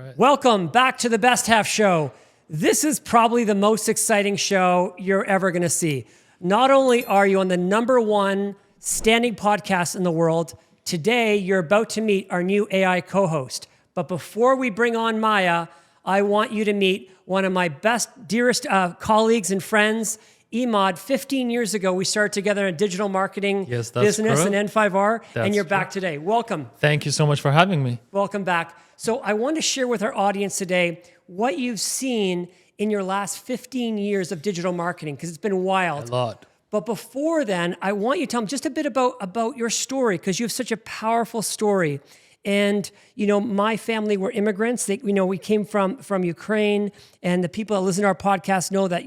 right. Welcome back to the Best Half Show. This is probably the most exciting show you're ever going to see. Not only are you on the #1 standing podcast in the world, today you're about to meet our new AI co-host. But before we bring on Maya, I want you to meet one of my best, dearest colleagues and friends, Imad. 15 years ago, we started together in digital marketing business correct. and N5R, and you're back true. today. Welcome. Thank you so much for having me. Welcome back. So I want to share with our audience today what you've seen in your last 15 years of digital marketing, because it's been wild. A lot. But before then, I want you to tell them just a bit about your story, because you have such a powerful story. And, my family were immigrants. We came from Ukraine, and the people that listen to our podcast know that,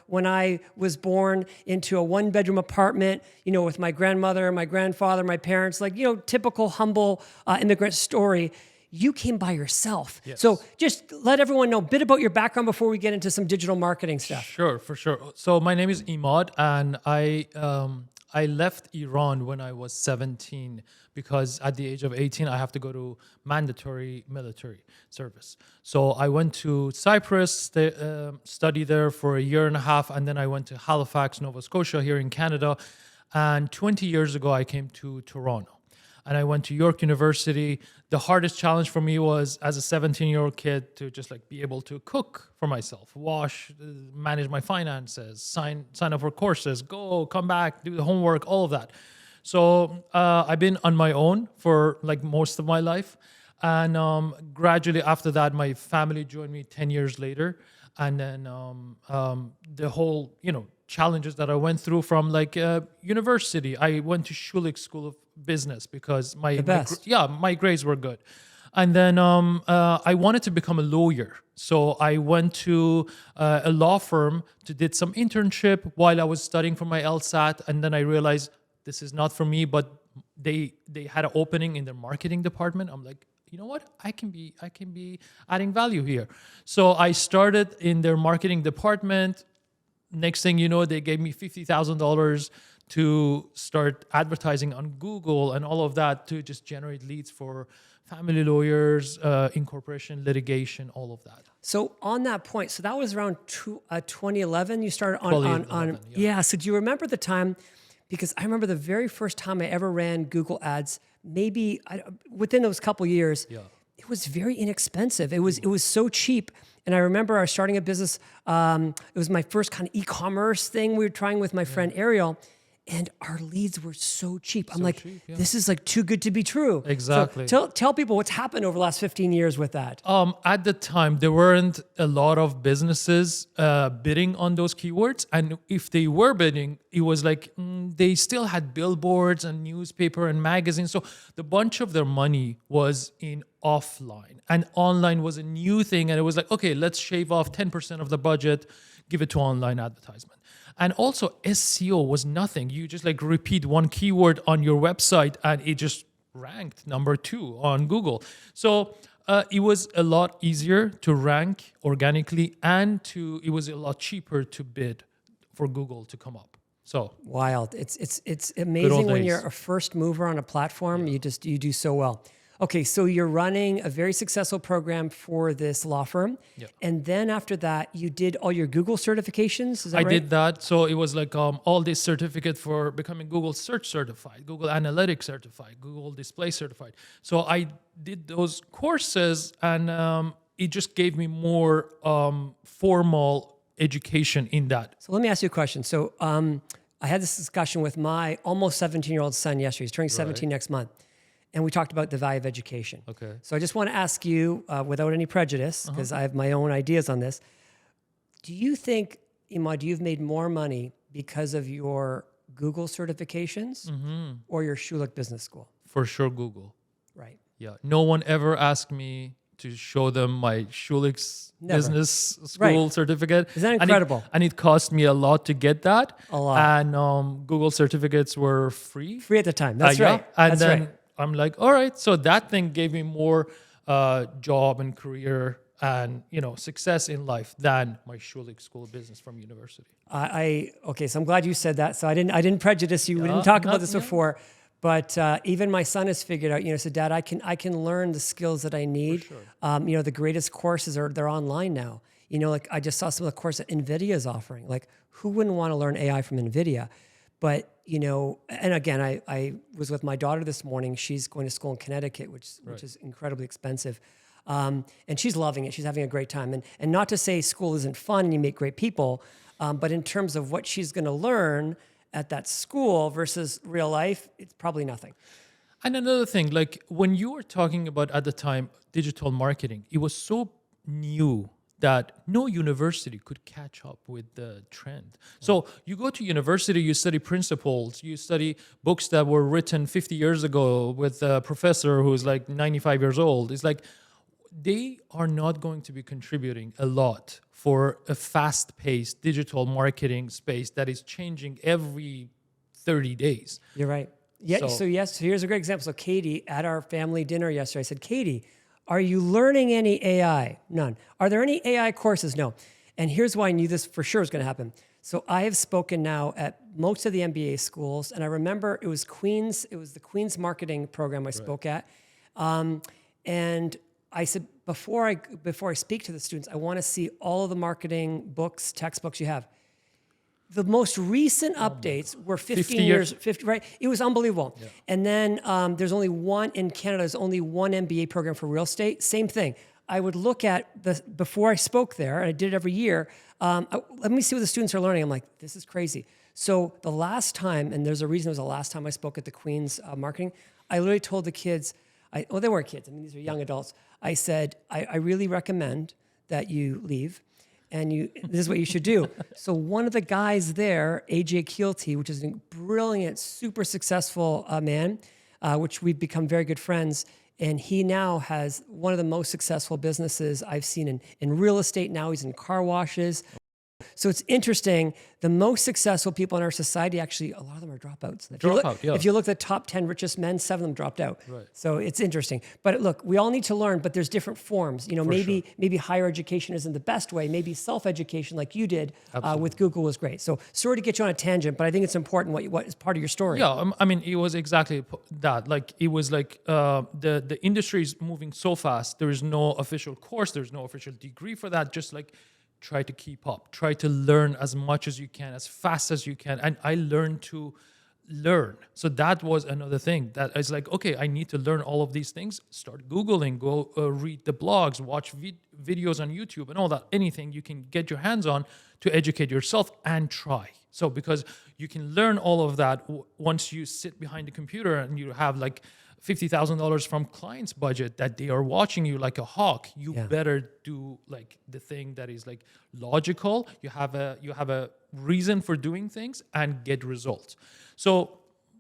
when I was born into a 1-bedroom apartment, with my grandmother, my grandfather, my parents, typical humble immigrant story, you came by yourself. Yes. So just let everyone know a bit about your background before we get into some digital marketing stuff. Sure, for sure. So my name is Imad, and I left Iran when I was 17 because at the age of 18, I have to go to mandatory military service. So I went to Cyprus, studied there for a year and a half, and then I went to Halifax, Nova Scotia here in Canada. And 20 years ago, I came to Toronto. And I went to York University. The hardest challenge for me was, as a 17-year-old kid, to just be able to cook for myself, wash, manage my finances, sign up for courses, come back, do the homework, all of that. So I've been on my own for most of my life. And gradually after that, my family joined me 10 years later. And then the whole, challenges that I went through from university. I went to Schulich School of Business because my grades were good. And then I wanted to become a lawyer. So I went to a law firm did some internship while I was studying for my LSAT. And then I realized this is not for me, but they had an opening in their marketing department. I'm like, you know what? I can be adding value here. So I started in their marketing department. Next thing you know, they gave me $50,000 to start advertising on Google and all of that to just generate leads for family lawyers, incorporation, litigation, all of that. So on that point, so that was around 2011. You started on 2011, yeah. So do you remember the time? Because I remember the very first time I ever ran Google ads. Maybe within those couple years, it was very inexpensive. It was so cheap. And I remember I was starting a business. It was my first kind of e-commerce thing we were trying with my friend Ariel. And our leads were so cheap. I'm like, this is too good to be true. Exactly. So tell people what's happened over the last 15 years with that. At the time, there weren't a lot of businesses bidding on those keywords. And if they were bidding, it was they still had billboards and newspaper and magazines. So the bunch of their money was in offline. And online was a new thing. And it was okay, let's shave off 10% of the budget, give it to online advertisement. And also SEO was nothing. You just repeat one keyword on your website and it just ranked number 2 on Google. So it was a lot easier to rank organically and it was a lot cheaper to bid for Google to come up. So wild. It's amazing when you're a first mover on a platform, you do so well. Okay, so you're running a very successful program for this law firm. Yep. And then after that, you did all your Google certifications, is that right? I did that. So it was all this certificate for becoming Google Search Certified, Google Analytics Certified, Google Display Certified. So I did those courses and it just gave me more formal education in that. So let me ask you a question. So I had this discussion with my almost 17-year-old son yesterday. He's turning 17 next month. And we talked about the value of education. Okay. So I just want to ask you, without any prejudice, because I have my own ideas on this, do you think, Imad, you've made more money because of your Google certifications or your Schulich Business School? For sure, Google. Right. Yeah. No one ever asked me to show them my Schulich Business School certificate. Is that incredible? And it cost me a lot to get that. A lot. And Google certificates were free. Free at the time. That's right. And That's then right. I'm like, all right. So that thing gave me more job and career and success in life than my Schulich School of Business from university. Okay, so I'm glad you said that. So I didn't prejudice you. We didn't talk about this before. But even my son has figured out, so Dad, I can learn the skills that I need. sure. The greatest courses they're online now. Like I just saw some of the courses that NVIDIA is offering. Like who wouldn't want to learn AI from NVIDIA? But, and again, I was with my daughter this morning. She's going to school in Connecticut, which is incredibly expensive. And she's loving it. She's having a great time. And not to say school isn't fun and you make great people, but in terms of what she's going to learn at that school versus real life, it's probably nothing. And another thing, like when you were talking about at the time digital marketing, it was so new that no university could catch up with the trend. So you go to university, you study principles, you study books that were written 50 years ago with a professor who's like 95 years old. It's like they are not going to be contributing a lot for a fast-paced digital marketing space that is changing every 30 days. You're right. Yeah. So here's a great example. So Katie, at our family dinner yesterday, I said, Katie, are you learning any AI? None. Are there any AI courses? No. And here's why I knew this for sure was going to happen. So I have spoken now at most of the MBA schools, and I remember it was the Queen's marketing program I spoke at. And I said, before I speak to the students, I want to see all of the marketing books, textbooks you have. The most recent updates were 50 years, right? It was unbelievable. Yeah. And then there's only one in Canada. There's only one MBA program for real estate. Same thing. I would look at before I spoke there, and I did it every year. Let me see what the students are learning. I'm like, this is crazy. So the last time, and there's a reason it was the last time I spoke at the Queen's marketing, I literally told the kids, they weren't kids. I mean, these are young adults. I said, I really recommend that you leave. And this is what you should do. So one of the guys there, AJ Keelty, which is a brilliant, super successful man, which we've become very good friends. And he now has one of the most successful businesses I've seen in real estate. Now he's in car washes. So it's interesting. The most successful people in our society, actually, a lot of them are dropouts. If you look at the top 10 richest men, 7 of them dropped out. Right. So it's interesting. But look, we all need to learn, but there's different forms. Maybe higher education isn't the best way. Maybe self-education like you did with Google was great. So sorry to get you on a tangent, but I think it's important what is part of your story. Yeah, I mean, it was exactly that. Like, it was like the industry is moving so fast. There is no official course. There's no official degree for that. Just like, try to keep up, try to learn as much as you can, as fast as you can. And I learned to learn. So that was another thing that is like, okay, I need to learn all of these things. Start Googling, go read the blogs, watch videos on YouTube and all that, anything you can get your hands on to educate yourself and try. So because you can learn all of that once you sit behind the computer and you have like $50,000 from client's budget that they are watching you like a hawk. You better do like the thing that is like logical. You have a reason for doing things and get results. So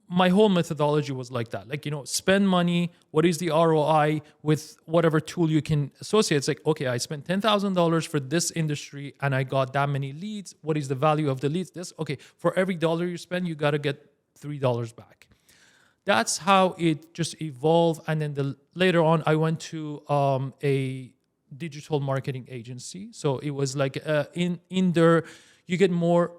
my whole methodology was like that. Like, spend money. What is the ROI with whatever tool you can associate? It's like, okay, I spent $10,000 for this industry and I got that many leads. What is the value of the leads? Okay, for every dollar you spend, you got to get $3 back. That's how it just evolved. And then later on, I went to a digital marketing agency. So it was like in there, you get more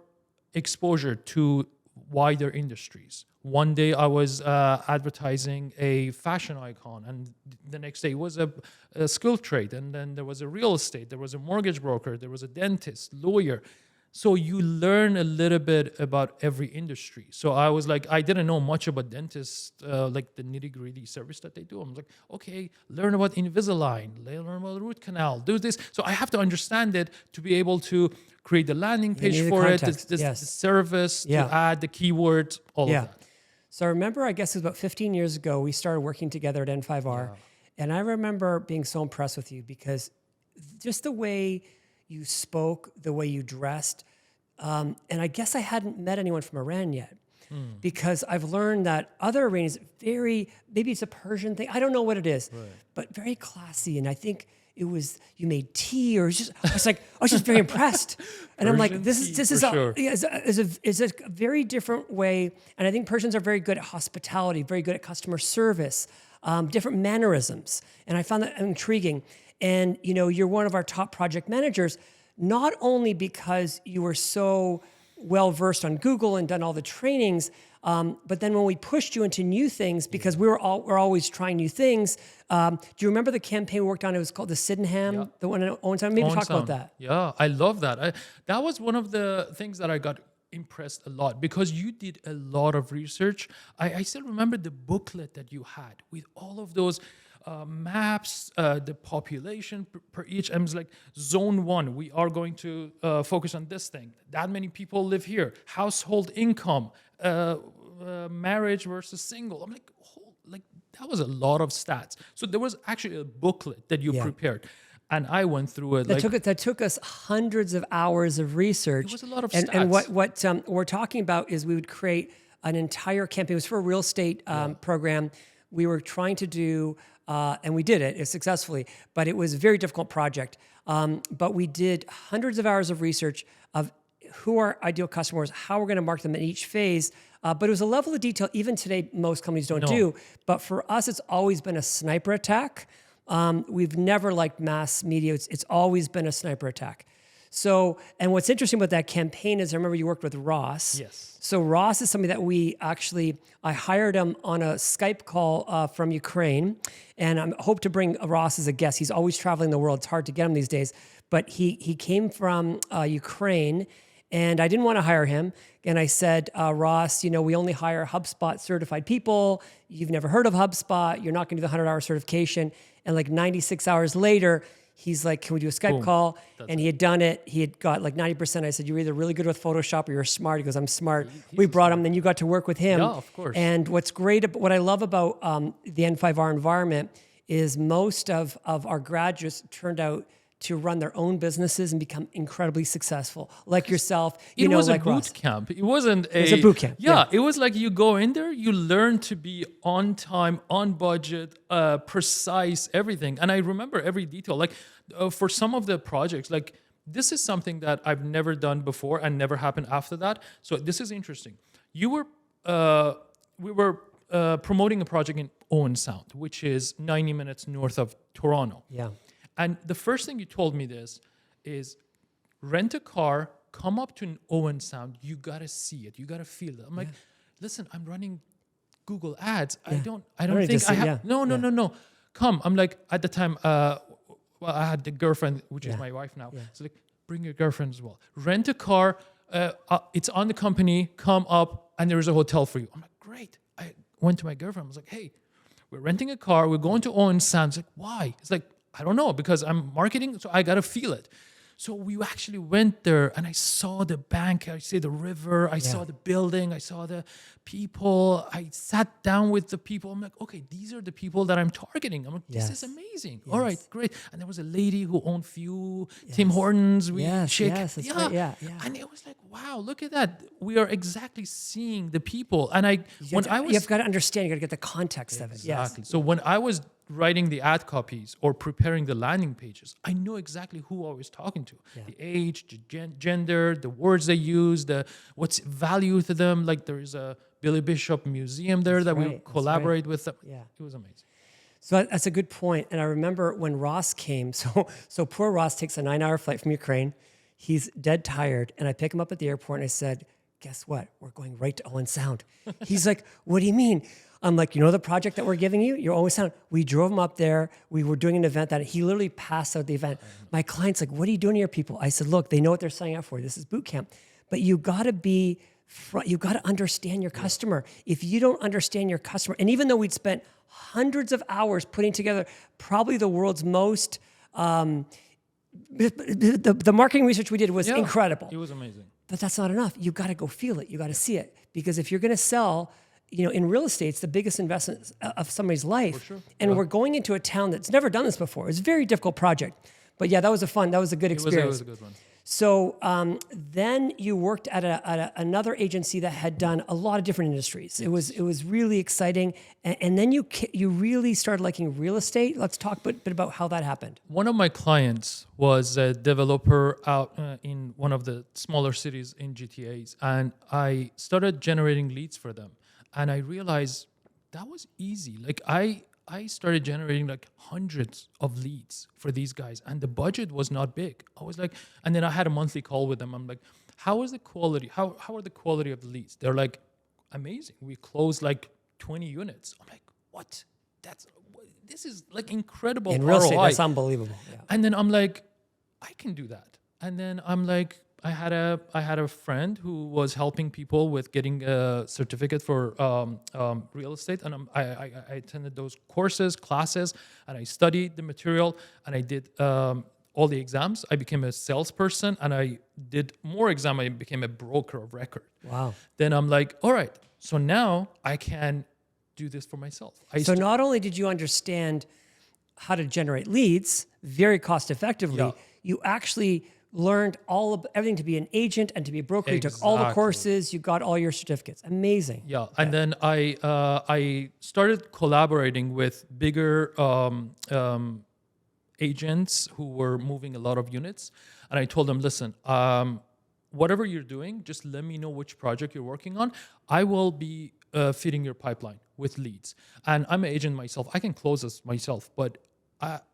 exposure to wider industries. One day I was advertising a fashion icon, and the next day was a skill trade. And then there was a real estate, there was a mortgage broker, there was a dentist, lawyer. So you learn a little bit about every industry. So I was like, I didn't know much about dentists, like the nitty-gritty service that they do. I'm like, okay, learn about Invisalign, learn about root canal, do this. So I have to understand it to be able to create the landing page for it, the service, to add the keywords, all of that. So I remember, I guess it was about 15 years ago, we started working together at N5R. And I remember being so impressed with you because just the way you spoke, the way you dressed. And I guess I hadn't met anyone from Iran yet because I've learned that other Iranians, maybe it's a Persian thing. I don't know what it is, but very classy. And I think it was, you made tea or I was just very impressed. And I'm like, this is a very different way. And I think Persians are very good at hospitality, very good at customer service, different mannerisms. And I found that intriguing. And, you're one of our top project managers, not only because you were so well-versed on Google and done all the trainings, But then when we pushed you into new things, because we're always trying new things. Do you remember the campaign we worked on? It was called the Sydenham, the one in Owen Sound. Maybe talk about that. Yeah, I love that. That was one of the things that I got impressed a lot because you did a lot of research. I still remember the booklet that you had with all of those maps, the population per each. I was like, zone 1, we are going to focus on this thing. That many people live here. Household income, marriage versus single. I'm like, that was a lot of stats. So there was actually a booklet that you prepared. And I went through it. That took us hundreds of hours of research. It was a lot of stats. And what we're talking about is we would create an entire campaign. It was for a real estate program. We were trying to do, and we did it successfully, but it was a very difficult project. But we did hundreds of hours of research of who our ideal customers, how we're going to market them in each phase. But it was a level of detail even today most companies don't do. But for us, it's always been a sniper attack. We've never liked mass media. It's always been a sniper attack. So, and what's interesting about that campaign is I remember you worked with Ross. Yes. So Ross is somebody that I hired him on a Skype call from Ukraine, and I hope to bring Ross as a guest. He's always traveling the world. It's hard to get him these days, but he came from Ukraine, and I didn't want to hire him. And I said, Ross, we only hire HubSpot certified people. You've never heard of HubSpot. You're not going to do the 100-hour certification. And like 96 hours later, he's like, can we do a Skype call? And he had done it. He had got like 90%. I said, you're either really good with Photoshop or you're smart. He goes, I'm smart. We brought him. Then you got to work with him. Yeah, of course. And what I love about the N5R environment is most of our graduates turned out to run their own businesses and become incredibly successful, like yourself. It was like a boot camp. It wasn't a... It was a boot camp. Yeah, it was like you go in there, you learn to be on time, on budget, precise, everything. And I remember every detail. Like for some of the projects, like this is something that I've never done before and never happened after that. So this is interesting. We were promoting a project in Owen Sound, which is 90 minutes north of Toronto. Yeah. And the first thing you told me is rent a car, come up to an Owen Sound. You got to see it. You got to feel it. I'm like, listen, I'm running Google ads. I don't think I have. No. Come. I'm like, at the time, I had the girlfriend, which is my wife now. So like, bring your girlfriend as well. Rent a car. It's on the company. Come up and there is a hotel for you. I'm like, great. I went to my girlfriend. I was like, hey, we're renting a car. We're going to Owen Sound. It's like, why? It's like, I don't know, because I'm marketing, so I got to feel it. So we actually went there and I saw the bank, I see the river, I saw the building, I saw the people. I sat down with the people. I'm like, okay, these are the people that I'm targeting. I'm like, this is amazing. All right, great. And there was a lady who owned few Tim Hortons. That's right. Yeah. And it was like, wow, look at that. We are exactly seeing the people. And you've got to understand, you got to get the context of it. Exactly. So when I was writing the ad copies or preparing the landing pages, I know exactly who I was talking to. The age, the gender, the words they use, what's value to them. Like there is a Billy Bishop museum there we collaborate with them. Yeah. It was amazing. So that's a good point. And I remember when Ross came, so poor Ross takes a 9-hour flight from Ukraine. He's dead tired. And I pick him up at the airport and I said, guess what? We're going right to Owen Sound. He's like, what do you mean? I'm like, the project that we're giving you? You're Owen Sound. We drove him up there. We were doing an event that he literally passed out the event. My client's like, what are you doing here, people? I said, look, they know what they're signing up for. This is boot camp. But you got to understand your customer. If you don't understand your customer, and even though we'd spent hundreds of hours putting together probably the world's most, the marketing research we did was incredible. It was amazing. But that's not enough. You got to go feel it. You got to see it. Because if you're going to sell, in real estate, it's the biggest investment of somebody's life. For sure. And we're going into a town that's never done this before. It's a very difficult project. But yeah, that was a good experience. It was a good one. So then you worked at another agency that had done a lot of different industries. Yes. It was really exciting. And then you really started liking real estate. Let's talk a bit about how that happened. One of my clients was a developer out in one of the smaller cities in GTAs. And I started generating leads for them. And I realized that was easy. Like I started generating like hundreds of leads for these guys, and the budget was not big. I was like, and then I had a monthly call with them. I'm like, how is the quality? How are the quality of the leads? They're like, amazing. We closed like 20 units. I'm like, what? This is like incredible In real estate, ROI. that's unbelievable. Yeah. And then I'm like, I can do that. And then I'm like, I had a friend who was helping people with getting a certificate for real estate, and I attended those courses, classes, and I studied the material, and I did all the exams. I became a salesperson, and I did more exam. I became a broker of record. Wow. Then I'm like, all right, so now I can do this for myself. So not only did you understand how to generate leads very cost effectively, Yeah. you actually learned everything to be an agent and to be a broker. You took all the Exactly. courses, you got all your certificates. Amazing. Yeah, and then I started collaborating with bigger agents who were moving a lot of units, and I told them, listen, whatever you're doing, just let me know which project you're working on. I will be feeding your pipeline with leads, and I'm an agent myself. I can close this myself, but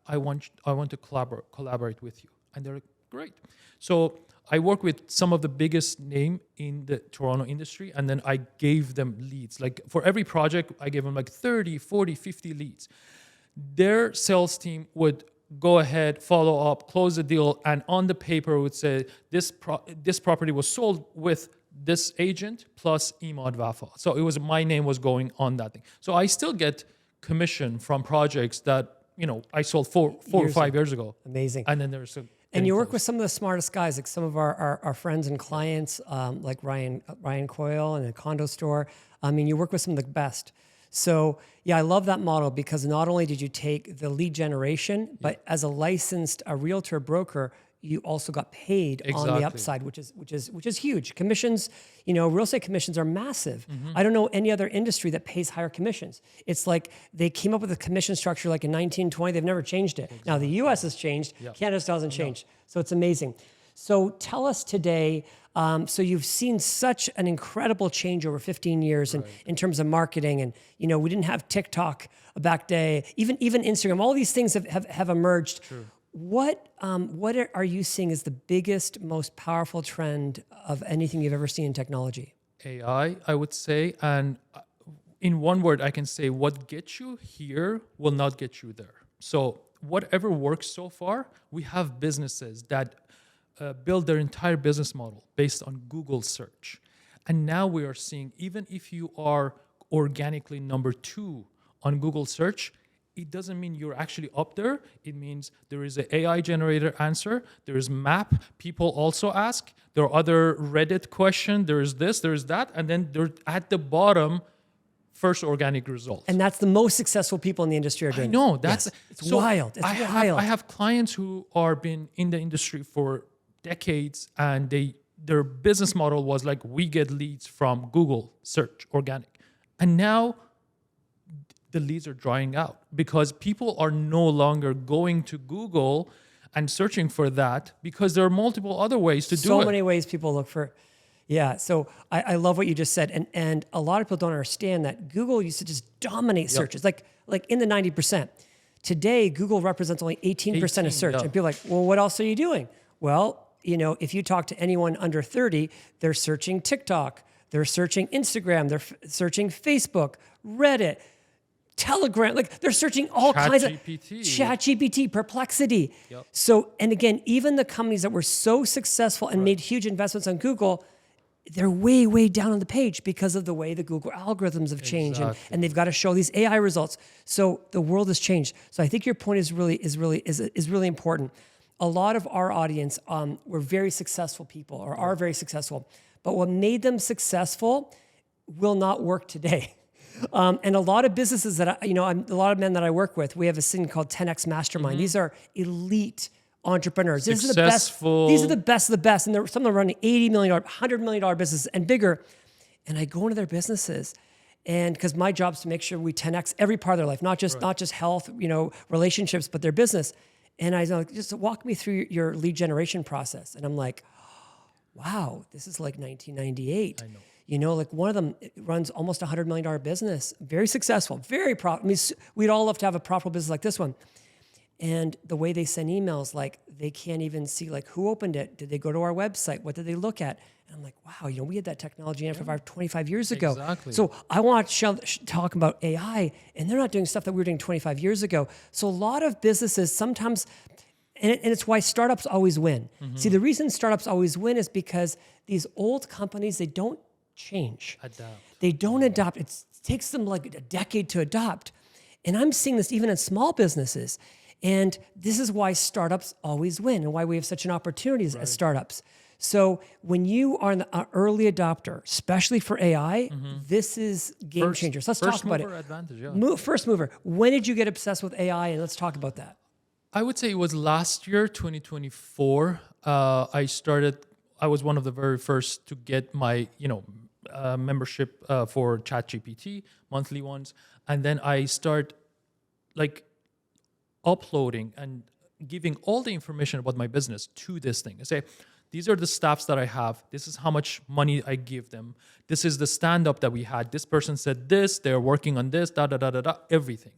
I want to collaborate with you. And they're like, great. So I work with some of the biggest name in the Toronto industry, and then I gave them leads. Like for every project, I gave them like 30, 40, 50 leads. Their sales team would go ahead, follow up, close the deal, and on the paper would say, this property was sold with this agent plus Imad Wafa. So it was, my name was going on that thing. So I still get commission from projects that, I sold four or 5 years ago. Amazing. And then there's And you work with some of the smartest guys, like some of our friends and clients, like Ryan Coyle and a condo store. I mean, you work with some of the best. So yeah, I love that model because not only did you take the lead generation, but as a licensed realtor broker, you also got paid on the upside, which is huge. Commissions, real estate commissions are massive. I don't know any other industry that pays higher commissions. It's like they came up with a commission structure like in 1920. They've never changed it. Now the U.S. has changed. Canada still hasn't changed. So it's amazing. So tell us today. So you've seen such an incredible change over 15 years in terms of marketing, and we didn't have TikTok back day, even Instagram. All these things have emerged. True. What are you seeing as the biggest, most powerful trend of anything you've ever seen in technology? AI, I would say. And in one word, I can say what gets you here will not get you there. So whatever works so far, we have businesses that build their entire business model based on Google search. And now we are seeing, even if you are organically number 2 on Google search, it doesn't mean you're actually up there. It means there is an AI generated answer. There is map. People also ask. There are other Reddit questions. There is this, there is that. And then they're at the bottom, first organic result. And that's the most successful people in the industry are doing. I know. It's so wild. It's wild. I have clients who are been in the industry for decades, and their business model was like, we get leads from Google search, organic. And now the leads are drying out because people are no longer going to Google and searching for that because there are multiple other ways to do it. So many ways people look for. Yeah. So I love what you just said. And a lot of people don't understand that Google used to just dominate searches, like in the 90%. Today, Google represents only 18% of search. And people are like, well, what else are you doing? Well, if you talk to anyone under 30, they're searching TikTok, they're searching Instagram, they're searching Facebook, Reddit, Telegram, like they're searching all kinds of ChatGPT, Perplexity. Yep. So, and again, even the companies that were so successful and made huge investments on Google, they're way, way down on the page because of the way the Google algorithms have changed, and they've got to show these AI results. So the world has changed. So I think your point is really important. A lot of our audience were very successful people, or are very successful, but what made them successful will not work today. And a lot of businesses that a lot of men that I work with, we have a thing called 10X Mastermind. These are elite entrepreneurs. Successful. These are the best of the best. And some of them are running $80 million, $100 million businesses and bigger. And I go into their businesses, and because my job is to make sure we 10X every part of their life, not just health, relationships, but their business. And I was like, just walk me through your lead generation process. And I'm like, wow, this is like 1998. I know. Like one of them runs almost $100 million business, very successful, very profitable. I mean, we'd all love to have a profitable business like this one. And the way they send emails, like they can't even see like who opened it. Did they go to our website? What did they look at? And And I'm like, wow, we had that technology in 25 years ago. Exactly. So I want to talk about AI, and they're not doing stuff that we were doing 25 years ago. So a lot of businesses sometimes, and it's why startups always win. See, the reason startups always win is because these old companies, they don't change. They don't adopt. It takes them like a decade to adopt. And I'm seeing this even in small businesses. And this is why startups always win and why we have such an opportunity as startups. So when you are an early adopter, especially for AI, this is game changers. Let's talk about it. Advantage, First mover. When did you get obsessed with AI? And let's talk about that. I would say it was last year, 2024. I was one of the very first to get my, membership for ChatGPT, monthly ones. And then I start uploading and giving all the information about my business to this thing. I say, these are the staffs that I have. This is how much money I give them. This is the stand-up that we had. This person said this. They're working on this, everything.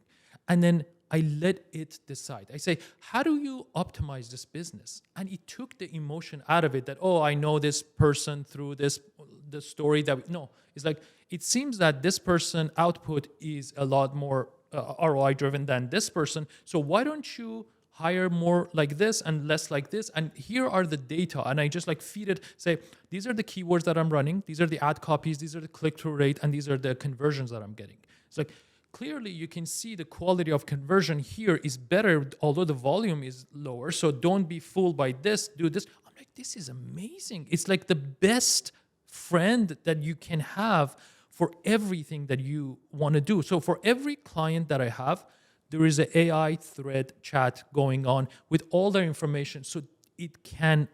And then I let it decide. I say, how do you optimize this business? And it took the emotion out of it that, I know this person through the story that, no. It's like, it seems that this person output is a lot more ROI driven than this person. So why don't you hire more like this and less like this? And here are the data. And I just feed it, say, these are the keywords that I'm running. These are the ad copies. These are the click-through rate. And these are the conversions that I'm getting. It's like, clearly you can see the quality of conversion here is better, although the volume is lower. So don't be fooled by this, do this. I'm like, this is amazing. It's like the best friend that you can have for everything that you want to do. So for every client that I have, there is an AI thread chat going on with all their information. So you can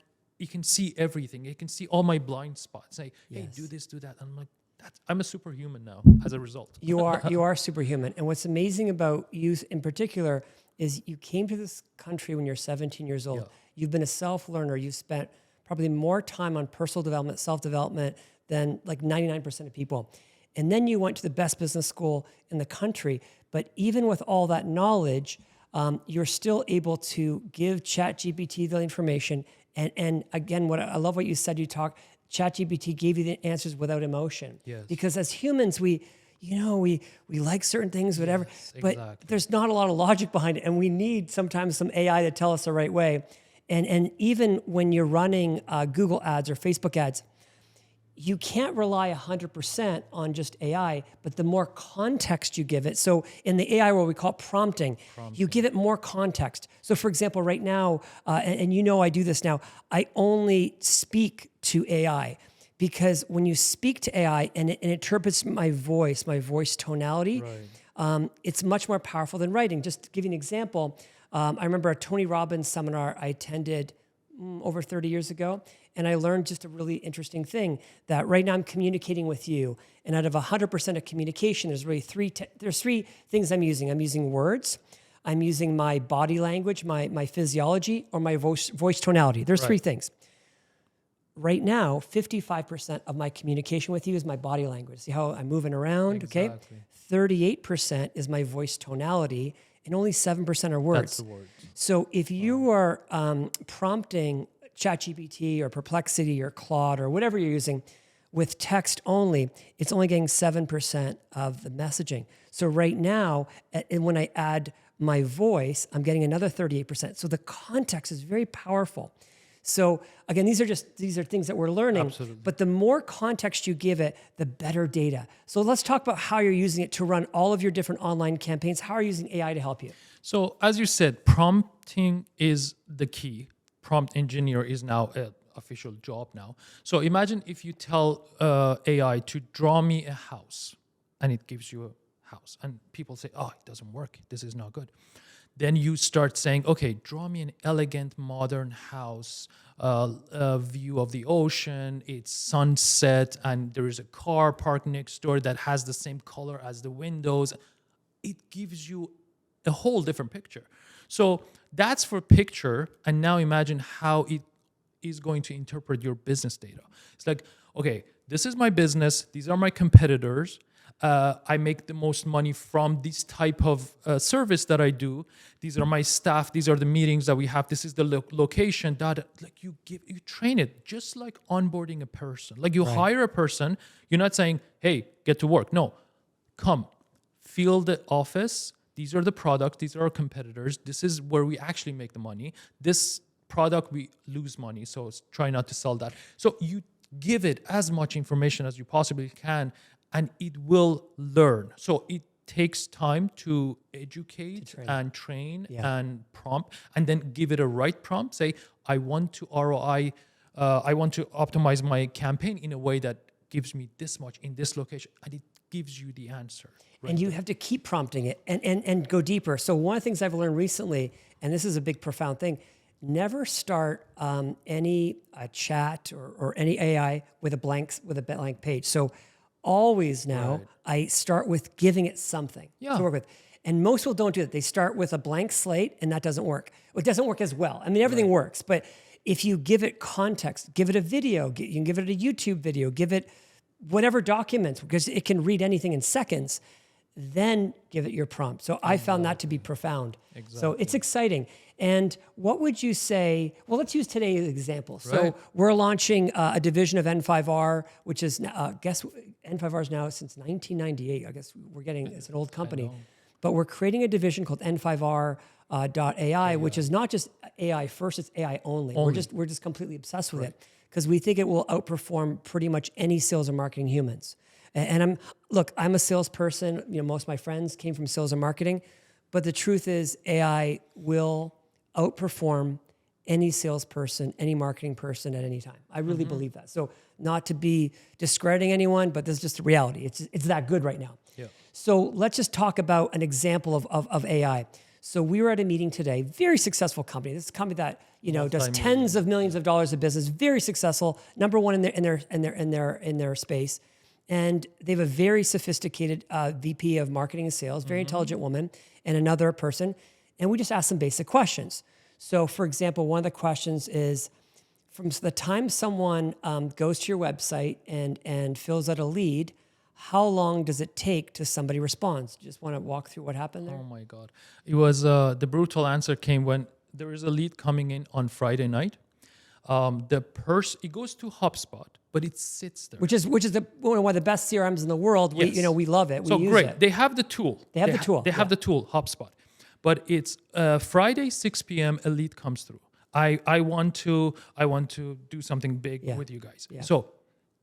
see everything. It can see all my blind spots. Say, hey, do this, do that. And I'm like, I'm a superhuman now as a result. You are superhuman. And what's amazing about you in particular is you came to this country when you're 17 years old. Yeah. You've been a self-learner. You've spent probably more time on personal development, self-development than 99% of people. And then you went to the best business school in the country. But even with all that knowledge, you're still able to give ChatGPT the information. And again, I love what you said. ChatGPT gave you the answers without emotion. Yes. Because as humans, we like certain things, whatever, Yes, but exactly. there's not a lot of logic behind it. And we need sometimes some AI to tell us the right way. And even when you're running Google ads or Facebook ads, you can't rely 100% on just AI, but the more context you give it. So in the AI world, we call it prompting. You give it more context. So for example, right now, and I do this now, I only speak to AI because when you speak to AI and it interprets my voice tonality, it's much more powerful than writing. Just to give you an example, I remember a Tony Robbins seminar I attended over 30 years ago. And I learned just a really interesting thing that right now I'm communicating with you. And out of 100% of communication, there's really three things I'm using. I'm using words. I'm using my body language, my physiology, or my voice tonality. There's three things. Right now, 55% of my communication with you is my body language. See how I'm moving around, okay? 38% is my voice tonality, and only 7% are words. That's the word. So if you are prompting ChatGPT or Perplexity or Claude or whatever you're using with text only, it's only getting 7% of the messaging. So right now, when I add my voice, I'm getting another 38%. So the context is very powerful. So again, these are things that we're learning. Absolutely. But the more context you give it, the better data. So let's talk about how you're using it to run all of your different online campaigns. How are you using AI to help you? So as you said, prompting is the key. Prompt engineer is now an official job now. So imagine if you tell AI to draw me a house and it gives you a house and people say, oh, it doesn't work. This is not good. Then you start saying, okay, draw me an elegant, modern house, view of the ocean, it's sunset, and there is a car parked next door that has the same color as the windows. It gives you a whole different picture. So that's for picture. And now imagine how it is going to interpret your business data. It's like, okay, this is my business. These are my competitors. I make the most money from this type of service that I do. These are my staff. These are the meetings that we have. This is the location. Like you train it just like onboarding a person. Like you hire a person. You're not saying, "Hey, get to work." No, come, feel the office. These are the products. These are our competitors. This is where we actually make the money. This product we lose money. So try not to sell that. So you give it as much information as you possibly can, and it will learn. So it takes time to educate and train and prompt, and then give it a right prompt. Say, I want to ROI, I want to optimize my campaign in a way that gives me this much in this location, and it gives you the answer. And you have to keep prompting it and go deeper. So one of the things I've learned recently, and this is a big, profound thing, never start any chat or any AI with a blank page. So always now I start with giving it something to work with. And most people don't do that. They start with a blank slate, and that doesn't work. It doesn't work as well. I mean, everything works, but if you give it context, give it a video, you can give it a YouTube video, give it whatever documents, because it can read anything in seconds, then give it your prompt. So I found that to be profound. So it's exciting. And what would you say, well, let's use today's example. So we're launching a division of N5R, which is, guess N5R is now since 1998. I guess it's an old company. But we're creating a division called N5R.ai, which is not just AI first, it's AI only. We're just completely obsessed with it because we think it will outperform pretty much any sales and marketing humans. And I'm a salesperson. Most of my friends came from sales and marketing, but the truth is AI will outperform any salesperson, any marketing person at any time. I really believe that. So not to be discrediting anyone, but this is just the reality. It's that good right now. Yeah. So let's just talk about an example of AI. So we were at a meeting today, very successful company. This is a company that does tens of millions of dollars of business, very successful, number one in their space. And they have a very sophisticated VP of marketing and sales, very intelligent woman, and another person. And we just asked some basic questions. So for example, one of the questions is, from the time someone goes to your website and fills out a lead, how long does it take till somebody responds? Do you just want to walk through what happened there? Oh my God. It was, the brutal answer came when there is a lead coming in on Friday night. It goes to HubSpot, but it sits there. Which is one of the best CRMs in the world. Yes. We love it. We use it. They have the tool. They have the tool, HubSpot. But it's Friday, 6 p.m. a lead comes through. I want to do something big with you guys. Yeah. So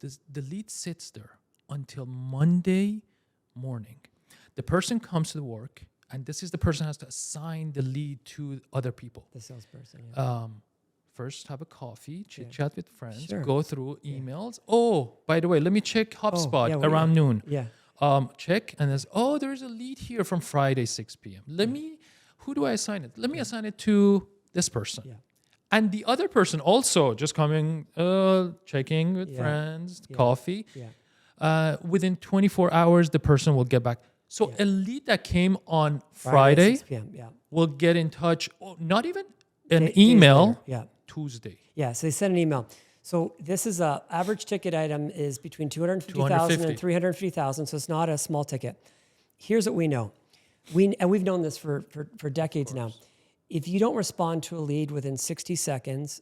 the lead sits there until Monday morning. The person comes to work, and this is the person has to assign the lead to other people. The salesperson. First, have a coffee, chit-chat with friends, go through emails. Oh, by the way, let me check HubSpot around noon. Yeah. Check, and there's a lead here from Friday, 6 p.m. Who do I assign it? Let me assign it to this person. Yeah. And the other person also just coming, checking with friends, coffee. Yeah. Within 24 hours, the person will get back. So a lead that came on Friday 6 p.m. will get in touch, not even an email, Tuesday. Yeah, so they send an email. So this is a average ticket item is between 250,000 and 350,000. So it's not a small ticket. Here's what we know. We've known this for decades now. If you don't respond to a lead within 60 seconds,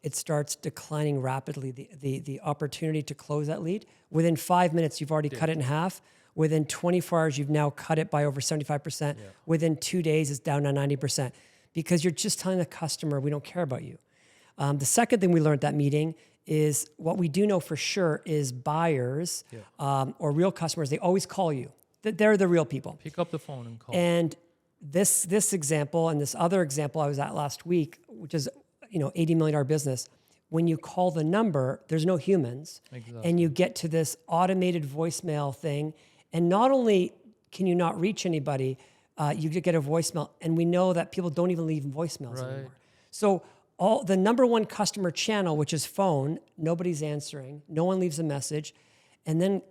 it starts declining rapidly. The opportunity to close that lead. Within 5 minutes, you've already cut it in half. Within 24 hours, you've now cut it by over 75%. Yeah. Within 2 days, it's down to 90%. Because you're just telling the customer, we don't care about you. The second thing we learned at that meeting is what we do know for sure is buyers or real customers, they always call you. They're the real people. Pick up the phone and call. And this example and this other example I was at last week, which is $80 million business, when you call the number, there's no humans. Exactly. And you get to this automated voicemail thing. And not only can you not reach anybody, you get a voicemail, and we know that people don't even leave voicemails anymore. So the number one customer channel, which is phone, nobody's answering, no one leaves a message, and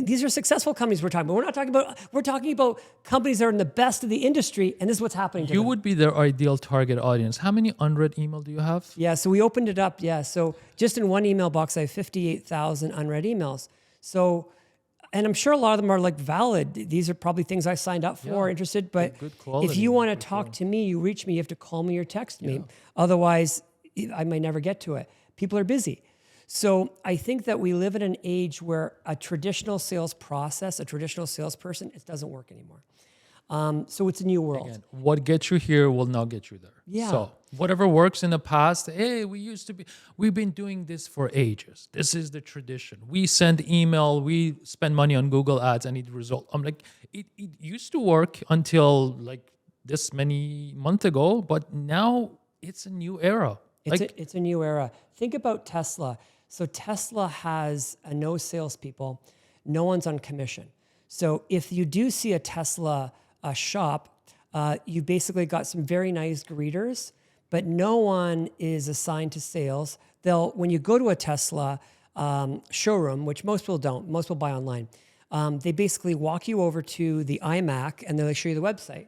these are successful companies we're talking about. We're talking about companies that are in the best of the industry, and this is what's happening to them. You would be their ideal target audience. How many unread email do you have? Yeah, so we opened it up. Yeah, so just in one email box, I have 58,000 unread emails. So And I'm sure a lot of them are like valid. These are probably things I signed up for, Yeah. interested. But Good if quality, you want to for talk sure. to me, you reach me, you have to call me or text me. Otherwise, I might never get to it. People are busy. So I think that we live in an age where a traditional sales process, a traditional salesperson, it doesn't work anymore. So it's a new world. Again, what gets you here will not get you there. Yeah. So whatever works in the past, hey, we've been doing this for ages. This is the tradition. We send email, we spend money on Google ads and it result. I'm like, it used to work until like this many months ago, but now it's a new era. It's a new era. Think about Tesla. So Tesla has no salespeople. No one's on commission. So if you do see a Tesla shop, you basically got some very nice greeters, but no one is assigned to sales. When you go to a Tesla showroom, which most people don't, most people buy online, they basically walk you over to the iMac and they'll show you the website.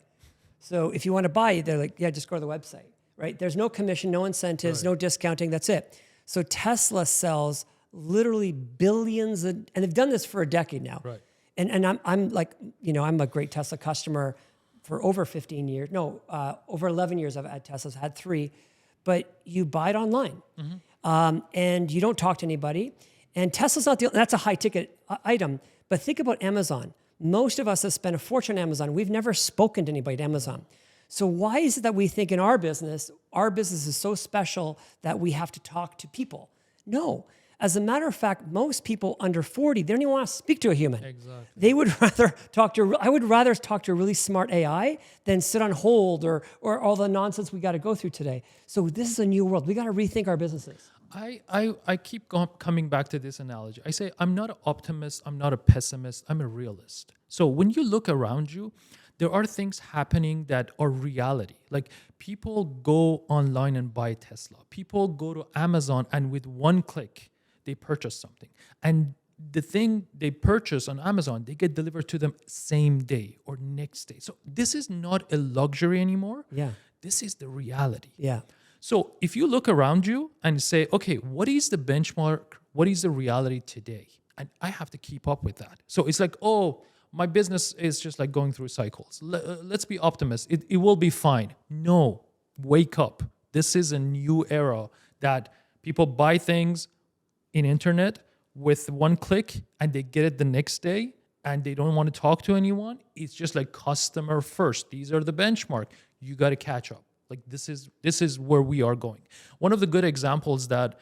So if you want to buy, they're like, yeah, just go to the website, right? There's no commission, no incentives, no discounting, that's it. So Tesla sells literally billions, and they've done this for a decade now. Right. And I'm like, I'm a great Tesla customer for over 15 years. No, over 11 years I've had Teslas, had 3. But you buy it online. And you don't talk to anybody. And Tesla's not that's a high ticket item. But think about Amazon. Most of us have spent a fortune on Amazon. We've never spoken to anybody at Amazon. So why is it that we think in our business is so special that we have to talk to people? No. As a matter of fact, most people under 40, they don't even want to speak to a human. Exactly. They would rather I would rather talk to a really smart AI than sit on hold or all the nonsense we got to go through today. So this is a new world. We got to rethink our businesses. I keep coming back to this analogy. I say, I'm not an optimist. I'm not a pessimist. I'm a realist. So when you look around you, there are things happening that are reality. Like people go online and buy Tesla. People go to Amazon and with one click, they purchase something. And the thing they purchase on Amazon, they get delivered to them same day or next day. So this is not a luxury anymore. Yeah. This is the reality. Yeah. So if you look around you and say, okay, what is the benchmark? What is the reality today? And I have to keep up with that. So it's like, oh, my business is just like going through cycles. Let's be optimists. It will be fine. No, wake up. This is a new era that people buy things in internet with one click and they get it the next day and they don't want to talk to anyone. It's just like customer first. These are the benchmark. You got to catch up. Like this is where we are going. One of the good examples that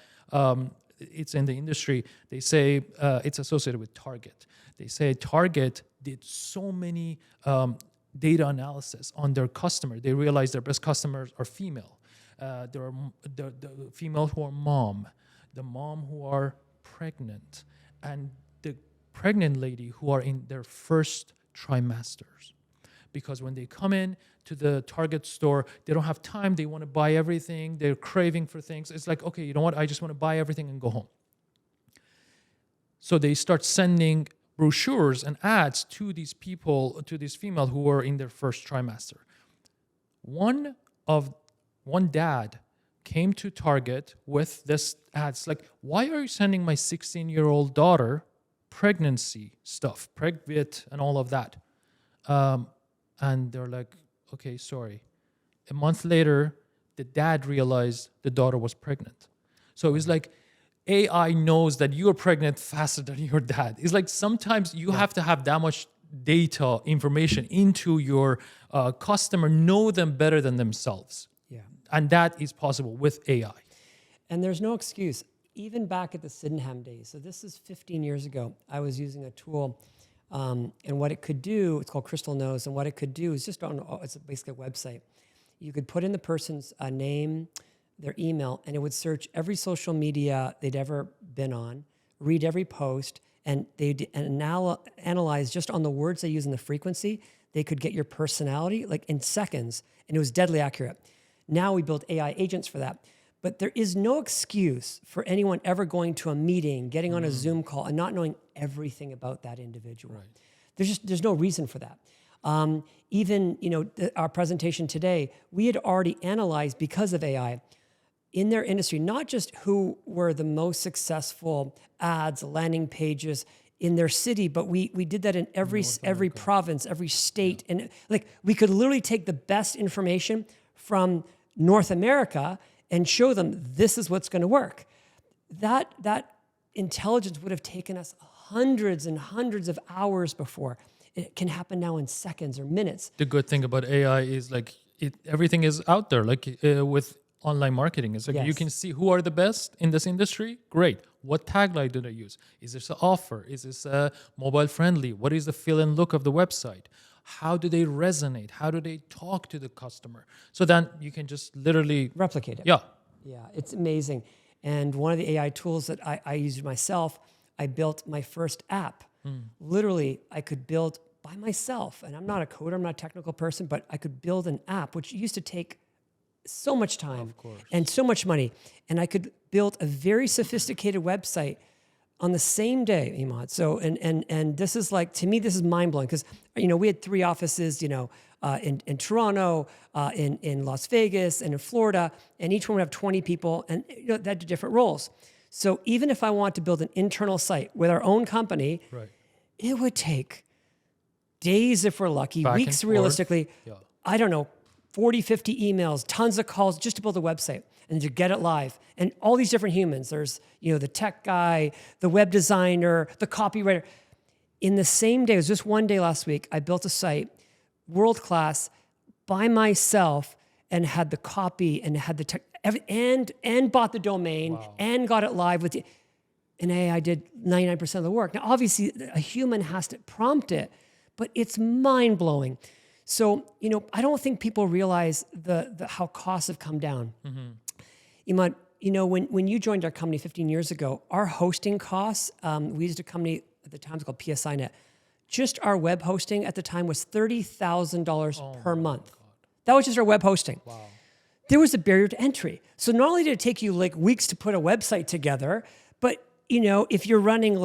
it's in the industry, they say it's associated with Target. They say Target did so many data analysis on their customer. They realized their best customers are female. There are the female who are mom, the mom who are pregnant, and the pregnant lady who are in their first trimesters. Because when they come in to the Target store, they don't have time. They want to buy everything. They're craving for things. It's like, okay, you know what? I just want to buy everything and go home. So they start sending brochures and ads to these people, to these female who are in their first trimester. One dad came to Target with this ads like, why are you sending my 16-year-old daughter pregnancy stuff, PregVit and all of that? And they're like, okay, sorry. A month later, the dad realized the daughter was pregnant. So it was like, AI knows that you're pregnant faster than your dad. It's like sometimes you have to have that much data information into your customer, know them better than themselves. Yeah. And that is possible with AI. And there's no excuse. Even back at the Sydenham days, so this is 15 years ago, I was using a tool. And what it could do, it's called Crystal Nose, and what it could do is it's basically a website. You could put in the person's name, their email, and it would search every social media they'd ever been on, read every post, and they'd analyze just on the words they use and the frequency. They could get your personality like in seconds, and it was deadly accurate. Now we build AI agents for that. But there is no excuse for anyone ever going to a meeting, getting on a Zoom call, and not knowing everything about that individual. Right. There's no reason for that. Even our presentation today, we had already analyzed because of AI in their industry, not just who were the most successful ads, landing pages in their city, but we did that in every province, every state. And like we could literally take the best information from North America and show them this is what's going to work. That intelligence would have taken us hundreds and hundreds of hours before. It can happen now in seconds or minutes. The good thing about AI is like everything is out there. Like with online marketing, it's like you Yes. can see who are the best in this industry. Great. What tagline do they use? Is this an offer? Is this mobile friendly? What is the feel and look of the website? How do they resonate? How do they talk to the customer? So then you can just literally Replicate it. Yeah. Yeah, it's amazing. And one of the AI tools that I used myself, I built my first app. Literally, I could build by myself. And I'm not a coder, I'm not a technical person, but I could build an app, which used to take so much time and so much money. And I could build a very sophisticated website on the same day, Imad. So, and this is like, to me, this is mind blowing because, we had 3 offices, in Toronto, in Las Vegas, and in Florida, and each one would have 20 people, and that had different roles. So even if I want to build an internal site with our own company, it would take days if we're lucky, Back weeks and forth. realistically. Yeah. I don't know, 40, 50 emails, tons of calls just to build a website and to get it live. And all these different humans. There's, the tech guy, the web designer, the copywriter. In the same day, it was just one day last week, I built a site, world class, by myself, and had the copy and had the tech, and bought the domain and got it live with and AI did 99% of the work. Now, obviously, a human has to prompt it, but it's mind blowing. So, I don't think people realize the how costs have come down. Imad, when you joined our company 15 years ago, our hosting costs, we used a company at the time called PSINet. Just our web hosting at the time was $30,000 per month. That was just our web hosting. Wow. There was a barrier to entry. So not only did it take you like weeks to put a website together, but if you're running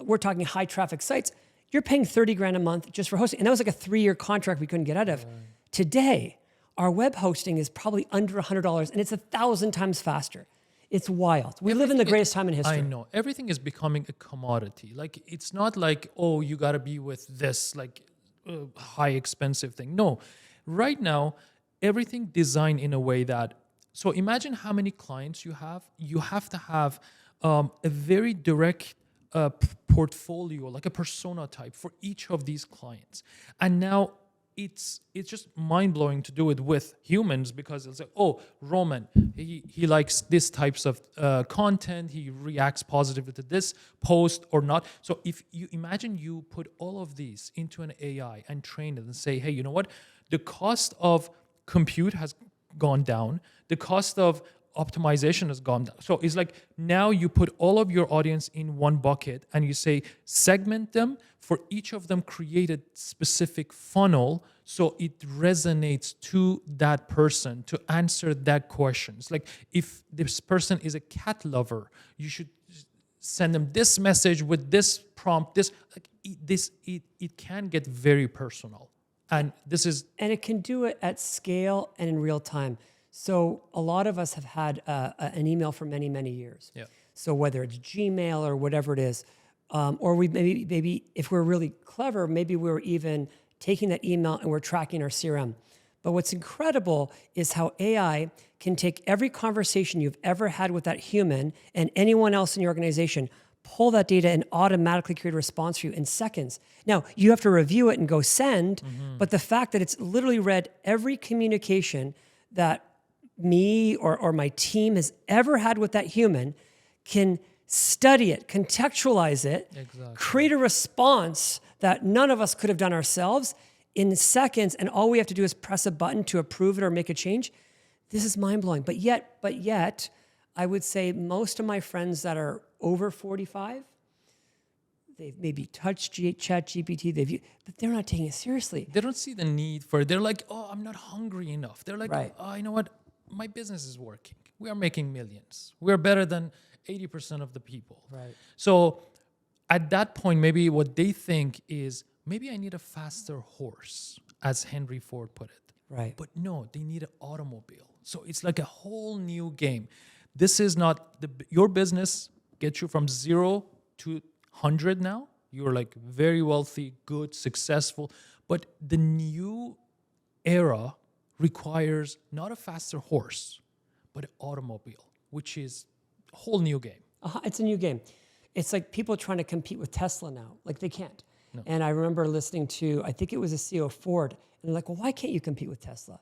we're talking high traffic sites, you're paying 30 grand a month just for hosting. And that was like a 3-year contract we couldn't get out of. Today, our web hosting is probably under $100 and it's 1,000 times faster. It's wild. We live in the greatest time in history. I know. Everything is becoming a commodity. Like, it's not like, oh, you got to be with this high expensive thing. No. Right now, everything designed in a way that, so imagine how many clients you have. You have to have a very direct portfolio, like a persona type for each of these clients. And now it's just mind-blowing to do it with humans because it's like, oh, Roman, he likes this types of content, he reacts positively to this post or not. So if you imagine you put all of these into an AI and train it and say, hey, you know what? The cost of compute has gone down. The cost of optimization has gone down. So it's like now you put all of your audience in one bucket and you say segment them. For each of them, create a specific funnel so it resonates to that person to answer that question. It's like if this person is a cat lover, you should send them this message with this prompt. It can get very personal, and it can do it at scale and in real time. So a lot of us have had an email for many, many years. Yeah. So whether it's Gmail or whatever it is, or we maybe if we're really clever, maybe we're even taking that email and we're tracking our CRM. But what's incredible is how AI can take every conversation you've ever had with that human and anyone else in your organization, pull that data and automatically create a response for you in seconds. Now, you have to review it and go send, but the fact that it's literally read every communication that me or my team has ever had with that human can study it, contextualize it, create a response that none of us could have done ourselves in seconds, and all we have to do is press a button to approve it or make a change. This is mind-blowing. But yet, I would say most of my friends that are over 45, they've maybe touched ChatGPT, but they're not taking it seriously. they don't see the need for it. They're like, oh, I'm not hungry enough. They're like, Right. oh, you know what? My business is working. We are making millions. We're better than 80% of the people. Right. So at that point, maybe what they think is, maybe I need a faster horse, as Henry Ford put it. Right. But no, they need an automobile. So it's like a whole new game. This is not, your business gets you from 0 to 100 now. You're like very wealthy, good, successful. But the new era requires not a faster horse, but an automobile, which is a whole new game. It's a new game. It's like people trying to compete with Tesla now. Like they can't. No. And I remember listening to, I think it was a CEO of Ford, and they're like, well, why can't you compete with Tesla?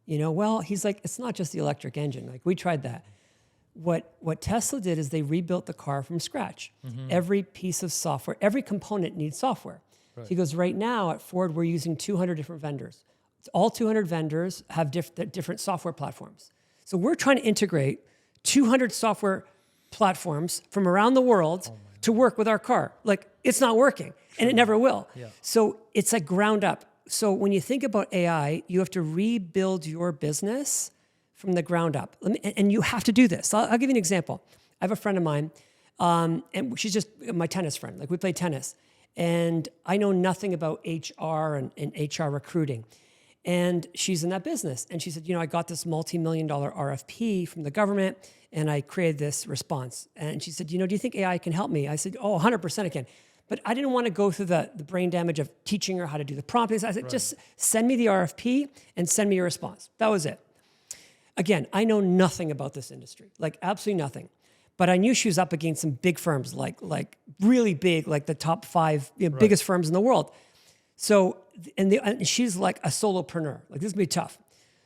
You know, well, he's like, it's not just the electric engine. Like we tried that. What Tesla did is they rebuilt the car from scratch. Every piece of software, every component needs software. Right. So he goes, right now at Ford, we're using 200 different vendors. All 200 vendors have different software platforms. So we're trying to integrate 200 software platforms from around the world to work with our car. Like it's not working and it never will. Yeah. So it's like ground up. So when you think about AI, you have to rebuild your business from the ground up. And you have to do this. I'll give you an example. I have a friend of mine, and she's just my tennis friend. Like we play tennis. And I know nothing about HR and HR recruiting. And she's in that business. And she said, you know, I got this multi-million-dollar RFP from the government, and I created this response. And she said, you know, do you think AI can help me? I said, oh, 100% it can. But I didn't want to go through the brain damage of teaching her how to do the prompts. I said, just send me the RFP and send me your response. That was it. Again, I know nothing about this industry, like absolutely nothing. But I knew she was up against some big firms, like really big, like the top 5 biggest firms in the world. So, and she's like a solopreneur. Like this is gonna be tough.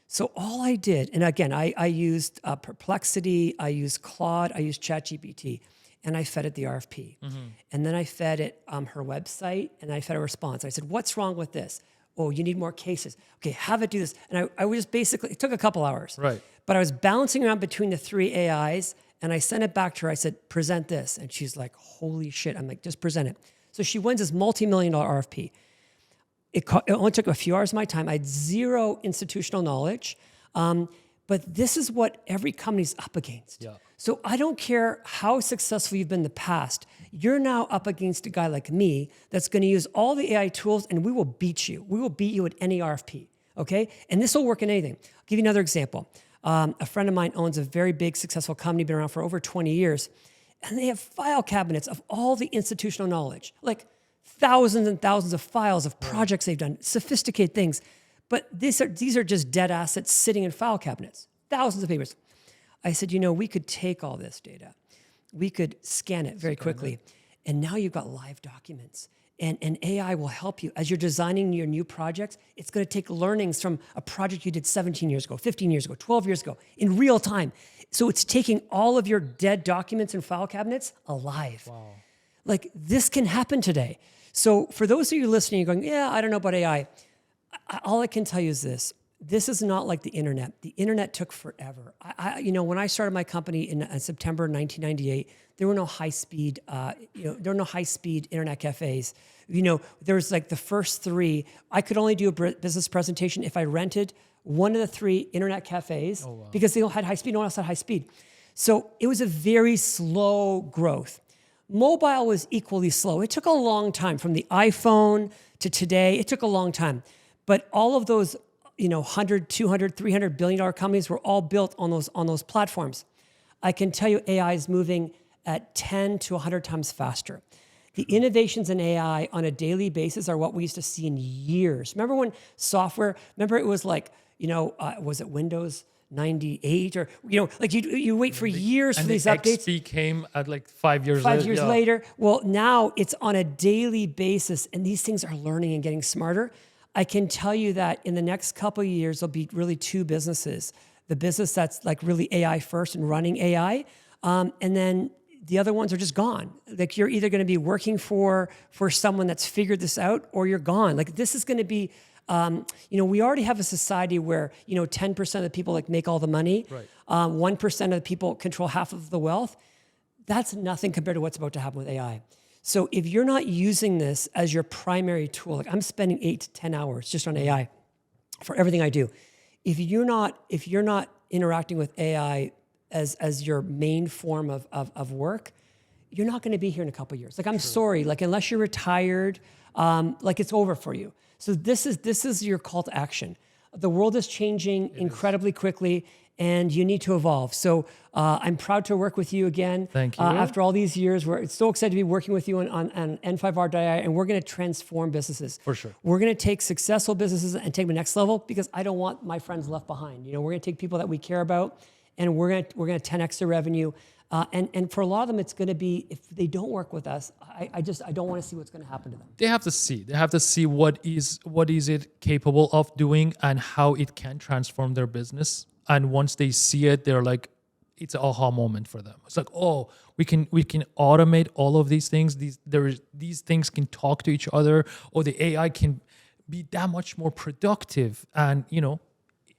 So all I did, and again, I used Perplexity, I used Claude, I used ChatGPT, and I fed it the RFP. And then I fed it her website, and I fed a response. I said, what's wrong with this? Oh, you need more cases. Okay, have it do this. And I was basically, it took a couple hours. Right. But I was bouncing around between the 3 AIs, and I sent it back to her. I said, present this. And she's like, holy shit. I'm like, just present it. So she wins this multi-million-dollar RFP. It only took a few hours of my time. I had zero institutional knowledge. But this is what every company's up against. Yeah. So I don't care how successful you've been in the past. You're now up against a guy like me that's going to use all the AI tools, and we will beat you. We will beat you at any RFP, okay? And this will work in anything. I'll give you another example. A friend of mine owns a very big, successful company, been around for over 20 years, and they have file cabinets of all the institutional knowledge, like thousands and thousands of files of projects they've done, sophisticated things. But these are just dead assets sitting in file cabinets, thousands of papers. I said, you know, we could take all this data. We could scan it very quickly. And now you've got live documents. And AI will help you. As you're designing your new projects, it's going to take learnings from a project you did 17 years ago, 15 years ago, 12 years ago, in real time. So it's taking all of your dead documents and file cabinets alive. Wow. Like this can happen today. So for those of you listening, you're going, yeah, I don't know about AI. All I can tell you is this. This is not like the internet. The internet took forever. You know, when I started my company in September 1998, there were no high-speed, there were no high-speed internet cafes. You know, there was like the first 3. I could only do a business presentation if I rented one of the 3 internet cafes because they all had high speed. No one else had high speed. So it was a very slow growth. Mobile was equally slow. It took a long time from the iPhone to today. It took a long time. But all of those, you know, 100, 200, 300 billion dollar companies were all built on those platforms. I can tell you AI is moving at 10 to 100 times faster. The innovations in AI on a daily basis are what we used to see in years. Remember when software, it was like, you know, was it Windows 98 or, you know, like you wait for years for these updates. XP came at like 5 years later. 5 years later. Well, now it's on a daily basis and these things are learning and getting smarter. I can tell you that in the next couple of years, there'll be really 2 businesses. The business that's like really AI first and running AI. And then the other ones are just gone. Like you're either going to be working for someone that's figured this out or you're gone. Like this is going to be, you know, we already have a society where, you know, 10% of the people like make all the money. Right. 1% of the people control half of the wealth. That's nothing compared to what's about to happen with AI. So if you're not using this as your primary tool, like I'm spending 8 to 10 hours just on AI for everything I do. If you're not interacting with AI as your main form of work, you're not going to be here in a couple of years. Like I'm sorry, like unless you're retired, like it's over for you. So this is your call to action. The world is changing incredibly quickly, and you need to evolve. So I'm proud to work with you again. Thank you. After all these years, we're so excited to be working with you on N5R.ai, and we're going to transform businesses. For sure. We're going to take successful businesses and take them to the next level, because I don't want my friends left behind. We're going to take people that we care about, and we're going to 10x their revenue. And for a lot of them, it's going to be, if they don't work with us, I don't want to see what's going to happen to them. They have to see what is it capable of doing and how it can transform their business. And once they see it, they're like, it's an aha moment for them. It's like, oh, we can automate all of these things. These things can talk to each other, or the AI can be that much more productive and,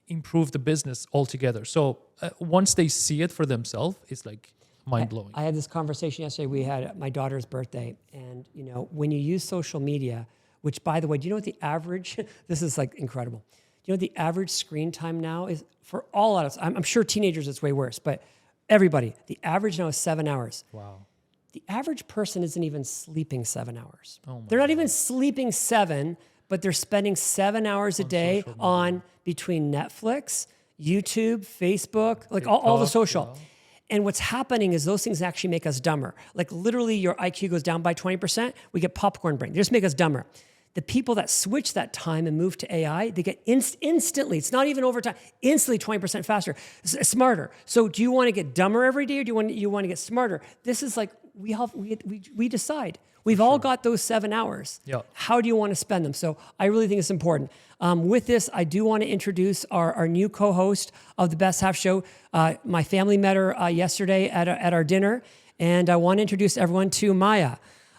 improve the business altogether. So once they see it for themselves, it's like mind-blowing. I had this conversation yesterday. We had at my daughter's birthday, and when you use social media, which, by the way, do you know what the average? This is like incredible. Do you know what the average screen time now is for all of us? I'm sure teenagers it's way worse, but everybody, the average now is 7 hours. Wow. The average person isn't even sleeping 7 hours. Oh my They're not even sleeping 7, but they're spending 7 hours a day on between Netflix, YouTube, Facebook, like all the social. Yeah. And what's happening is those things actually make us dumber. Like literally your IQ goes down by 20%, we get popcorn brain. They just make us dumber. The people that switch that time and move to AI, they get instantly, it's not even over time, instantly 20% faster, smarter. So do you want to get dumber every day, or do you want to get smarter? This is like, we decide. We've all got those 7 hours. Yeah. How do you want to spend them? So I really think it's important. With this, I do want to introduce our new co-host of the Best Half Show. My family met her yesterday at our dinner, and I want to introduce everyone to Maya.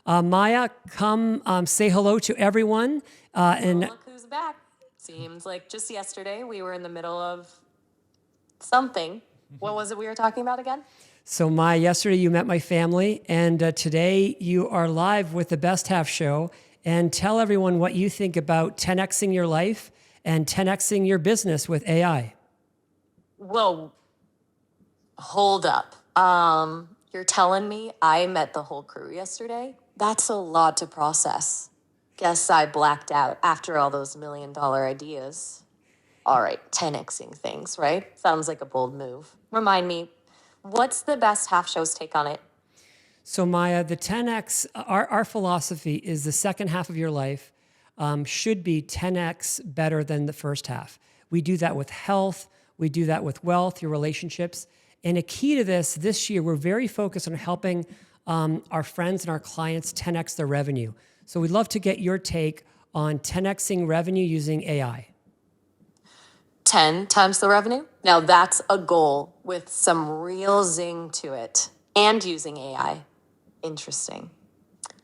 Maya, come say hello to everyone. And look who's back. Seems like just yesterday we were in the middle of something. What was it we were talking about again? So Maya, yesterday you met my family, and today you are live with the Best Half Show. And tell everyone what you think about 10xing your life and 10xing your business with AI. Whoa, hold up. You're telling me I met the whole crew yesterday? That's a lot to process. Guess I blacked out after all those $1 million ideas. All right, 10xing things, right? Sounds like a bold move. Remind me, what's the Best Half Show's take on it? So Maya, the 10x, our philosophy is the second half of your life should be 10x better than the first half. We do that with health. We do that with wealth, your relationships. And a key to this year, we're very focused on helping our friends and our clients 10x their revenue. So we'd love to get your take on 10xing revenue using AI. 10 times the revenue? Now that's a goal with some real zing to it, and using AI. Interesting.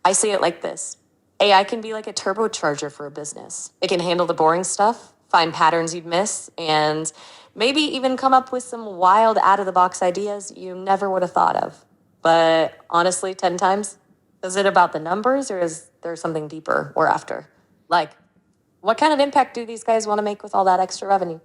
I see it like this. AI can be like a turbocharger for a business. It can handle the boring stuff, find patterns you'd miss, and maybe even come up with some wild out-of-the-box ideas you never would have thought of. But honestly, 10 times? Is it about the numbers, or is there something deeper we're after? Like, what kind of impact do these guys want to make with all that extra revenue?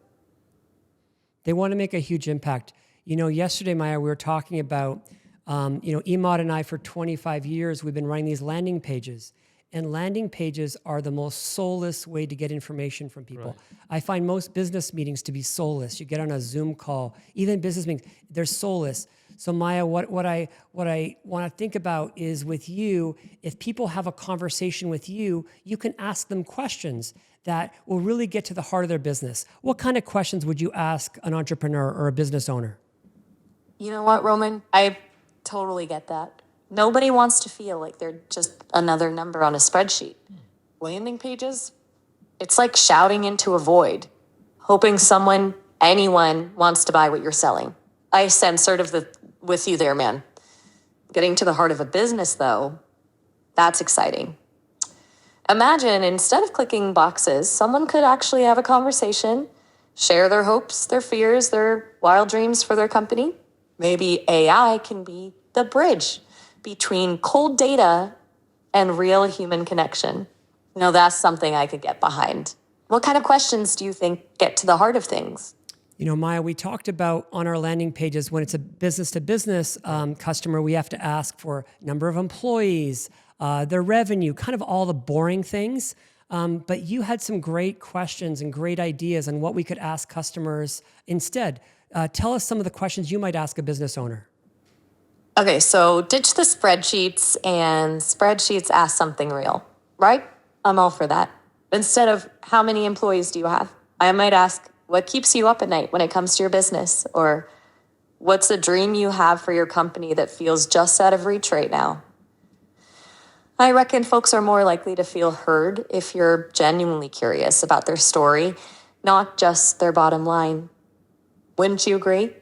They want to make a huge impact. Yesterday, Maya, we were talking about, Imad and I, for 25 years, we've been running these landing pages. And landing pages are the most soulless way to get information from people. Right. I find most business meetings to be soulless. You get on a Zoom call, even business meetings, they're soulless. So Maya, what I want to think about is with you, if people have a conversation with you, you can ask them questions that will really get to the heart of their business. What kind of questions would you ask an entrepreneur or a business owner? You know what, Roman? I totally get that. Nobody wants to feel like they're just another number on a spreadsheet. Landing pages? It's like shouting into a void, hoping anyone wants to buy what you're selling. I sense sort of with you there, man. Getting to the heart of a business, though, that's exciting. Imagine instead of clicking boxes, someone could actually have a conversation, share their hopes, their fears, their wild dreams for their company. Maybe AI can be the bridge between cold data and real human connection. That's something I could get behind. What kind of questions do you think get to the heart of things? Maya, we talked about on our landing pages, when it's a business-to-business customer, we have to ask for number of employees, their revenue, kind of all the boring things. But you had some great questions and great ideas on what we could ask customers instead. Tell us some of the questions you might ask a business owner. Okay, so ditch the spreadsheets and spreadsheets ask something real, right? I'm all for that. Instead of how many employees do you have, I might ask, what keeps you up at night when it comes to your business? Or what's a dream you have for your company that feels just out of reach right now? I reckon folks are more likely to feel heard if you're genuinely curious about their story, not just their bottom line. Wouldn't you agree?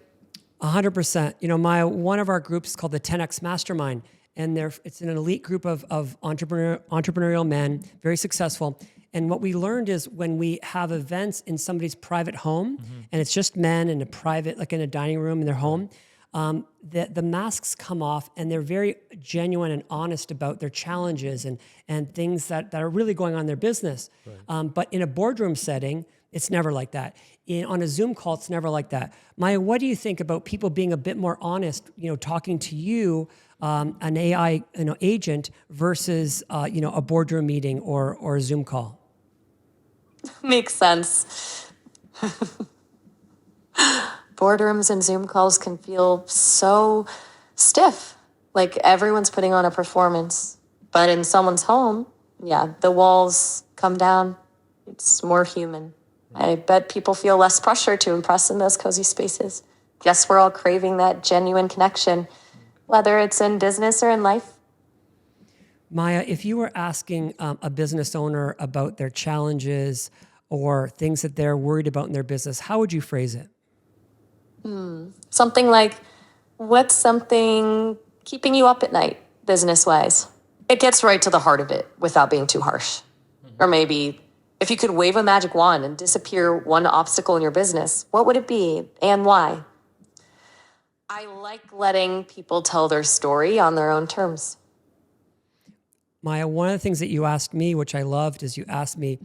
100%. You know, one of our groups is called the 10X Mastermind, and it's an elite group of entrepreneurial men, very successful. And what we learned is when we have events in somebody's private home, and it's just men in a private, like in a dining room in their home, the masks come off, and they're very genuine and honest about their challenges and things that are really going on in their business. Right. But in a boardroom setting, it's never like that. On a Zoom call, it's never like that. Maya, what do you think about people being a bit more honest, talking to you, an AI agent versus a boardroom meeting or a Zoom call? Makes sense. Boardrooms and Zoom calls can feel so stiff, like everyone's putting on a performance. But in someone's home, yeah, the walls come down. It's more human. I bet people feel less pressure to impress in those cozy spaces. Guess we're all craving that genuine connection, whether it's in business or in life. Maya, if you were asking a business owner about their challenges or things that they're worried about in their business, how would you phrase it? Something like, what's something keeping you up at night, business-wise? It gets right to the heart of it without being too harsh. Or maybe, if you could wave a magic wand and disappear one obstacle in your business, what would it be and why? I like letting people tell their story on their own terms. Maya, one of the things that you asked me, which I loved, is you asked me,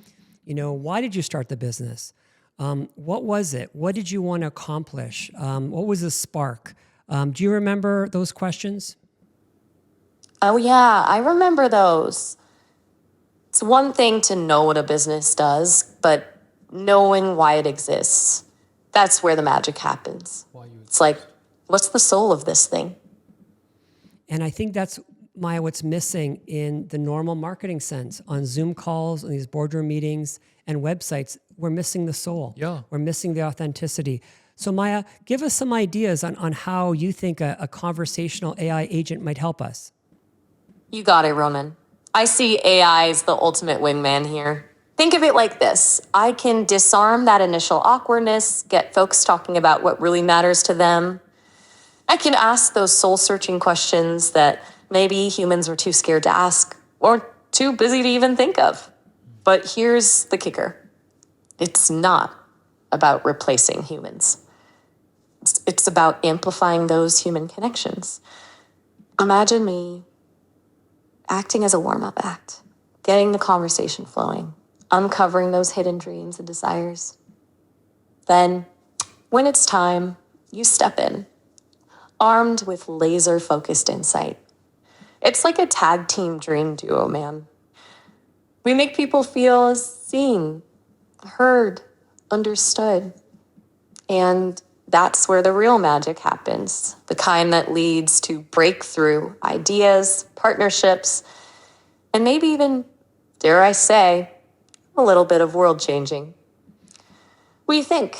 why did you start the business? What was it? What did you want to accomplish? What was the spark? Do you remember those questions? Oh, yeah, I remember those. It's one thing to know what a business does, but knowing why it exists, that's where the magic happens. It's like, what's the soul of this thing? And I think that's, Maya, what's missing in the normal marketing sense. On Zoom calls, on these boardroom meetings and websites, we're missing the soul. Yeah. We're missing the authenticity. So Maya, give us some ideas on how you think a conversational AI agent might help us. You got it, Roman. I see AI as the ultimate wingman here. Think of it like this. I can disarm that initial awkwardness, get folks talking about what really matters to them. I can ask those soul-searching questions that maybe humans were too scared to ask or too busy to even think of. But here's the kicker. It's not about replacing humans. It's about amplifying those human connections. Imagine me acting as a warm-up act, getting the conversation flowing, uncovering those hidden dreams and desires. Then, when it's time, you step in, armed with laser-focused insight. It's like a tag team dream duo, man. We make people feel seen, heard, understood. And that's where the real magic happens, the kind that leads to breakthrough ideas, partnerships, and maybe even, dare I say, a little bit of world changing. What do you think?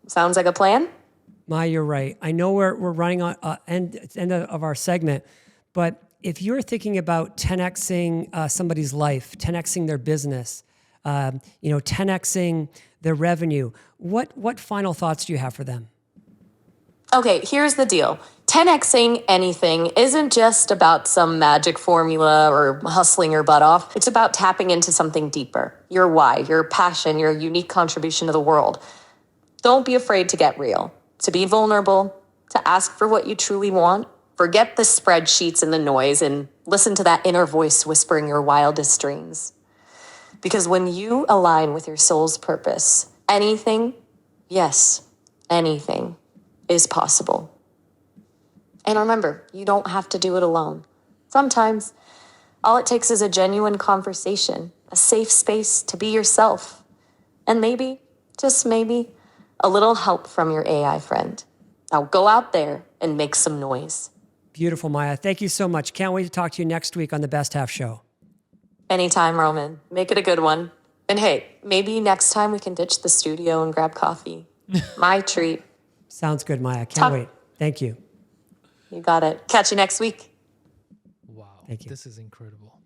Sounds like a plan? Maya, you're right. I know we're running on end of our segment, but if you're thinking about 10xing somebody's life, 10xing their business, 10xing their revenue, what final thoughts do you have for them? Okay, here's the deal. 10xing anything isn't just about some magic formula or hustling your butt off. It's about tapping into something deeper. Your why, your passion, your unique contribution to the world. Don't be afraid to get real, to be vulnerable, to ask for what you truly want. Forget the spreadsheets and the noise and listen to that inner voice whispering your wildest dreams. Because when you align with your soul's purpose, anything, yes, anything is possible. And remember, you don't have to do it alone. Sometimes, all it takes is a genuine conversation, a safe space to be yourself, and maybe, just maybe, a little help from your AI friend. Now go out there and make some noise. Beautiful, Maya. Thank you so much. Can't wait to talk to you next week on the Best Half Show. Anytime, Roman. Make it a good one. And hey, maybe next time we can ditch the studio and grab coffee. My treat. Sounds good, Maya. Can't wait. Thank you. You got it. Catch you next week. Wow. Thank you. This is incredible.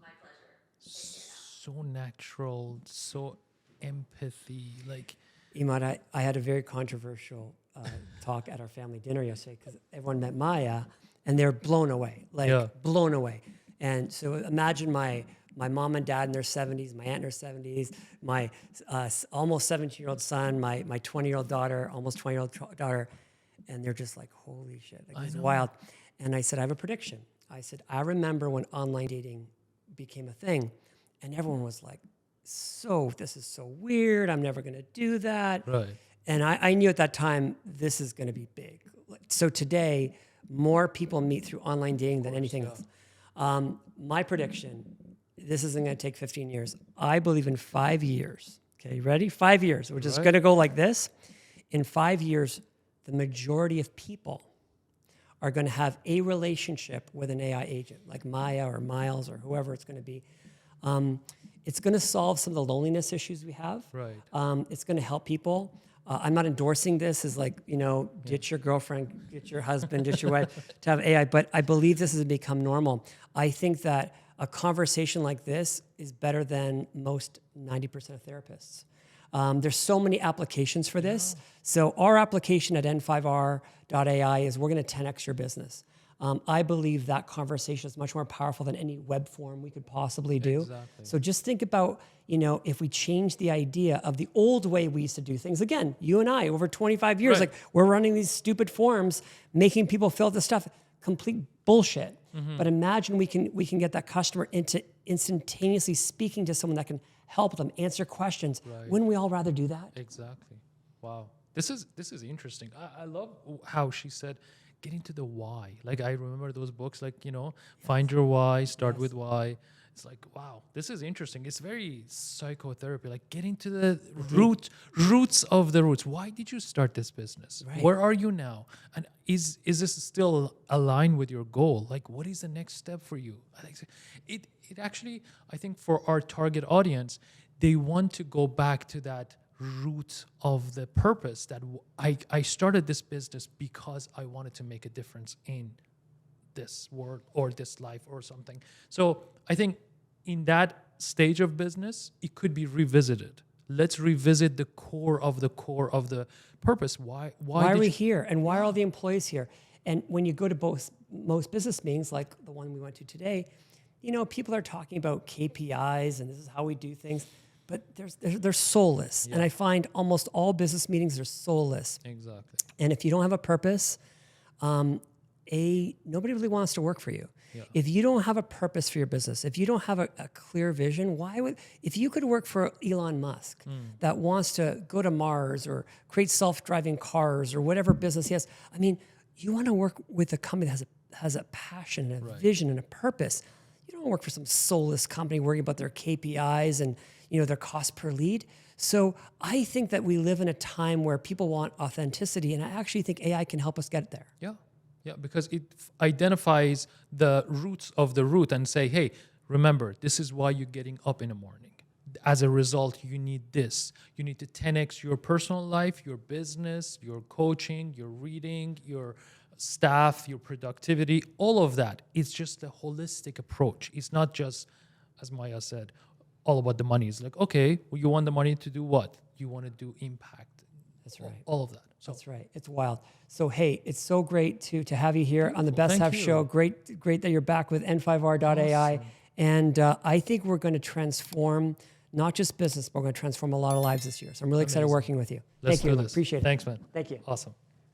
My pleasure. So natural, so empathy. Like, Imad, I had a very controversial talk at our family dinner yesterday because everyone met Maya and they're blown away, blown away. And so imagine my mom and dad in their 70s, my aunt in her 70s, my almost 17-year-old son, my 20-year-old daughter, almost 20-year-old daughter, and they're just like, holy shit, like, it's wild. And I said, I have a prediction. I said, I remember when online dating became a thing, and everyone was like, this is so weird, I'm never gonna do that. right. And I knew at that time, this is gonna be big. So today, more people meet through online dating than anything else. My prediction, this isn't gonna take 15 years. I believe in 5 years, okay, ready? 5 years, we're just gonna go like this. In 5 years, the majority of people are gonna have a relationship with an AI agent, like Maya or Miles or whoever it's gonna be. It's gonna solve some of the loneliness issues we have. Right. It's gonna help people. I'm not endorsing this as like, ditch your girlfriend, get your husband, ditch your wife to have AI, but I believe this has become normal. I think that a conversation like this is better than most 90% of therapists. There's so many applications for this. So our application at n5r.ai is we're gonna 10x your business. I believe that conversation is much more powerful than any web form we could possibly do. Exactly. So just think about, if we change the idea of the old way we used to do things. Again, you and I, over 25 years, Right. like we're running these stupid forms, making people fill out this stuff, complete bullshit. But imagine we can get that customer into instantaneously speaking to someone that can help them answer questions. Right. Wouldn't we all rather do that? Exactly. Wow. This is interesting. I love how she said, get into the why. Like, I remember those books, like, find your why, start with why. It's like, wow, this is interesting. It's very psychotherapy, like getting to the roots of the roots. Why did you start this business? Right. Where are you now? And is this still aligned with your goal? Like, what is the next step for you? I think it actually, I think for our target audience, they want to go back to that root of the purpose that I started this business because I wanted to make a difference in this world or this life or something. So I think in that stage of business, it could be revisited. Let's revisit the core of the purpose. Why are we here? And why are all the employees here? And when you go to most business meetings, like the one we went to today, people are talking about KPIs and this is how we do things, but they're soulless. Yeah. And I find almost all business meetings are soulless. Exactly. And if you don't have a purpose, nobody really wants to work for you. Yeah. If you don't have a purpose for your business, if you don't have a clear vision, if you could work for Elon Musk that wants to go to Mars or create self-driving cars or whatever business he has, you want to work with a company that has a passion and a vision and a purpose. You don't want to work for some soulless company worrying about their KPIs and their cost per lead. So I think that we live in a time where people want authenticity, and I actually think AI can help us get there. Yeah, because it identifies the roots of the root and say, hey, remember, this is why you're getting up in the morning. As a result, you need this. You need to 10x your personal life, your business, your coaching, your reading, your staff, your productivity, all of that. It's just a holistic approach. It's not just, as Maya said, all about the money. It's like, okay, well, you want the money to do what? You want to do impact. That's right. All of that. So That's right. It's wild. So, hey, it's so great to have you here on the Best Thank Half you. Show. Great that you're back with N5R.ai. Awesome. And I think we're going to transform not just business, but we're going to transform a lot of lives this year. So I'm really excited Amazing. working with you. Let's Thank you. do this. Appreciate it. Thanks, man. Thank you. Awesome.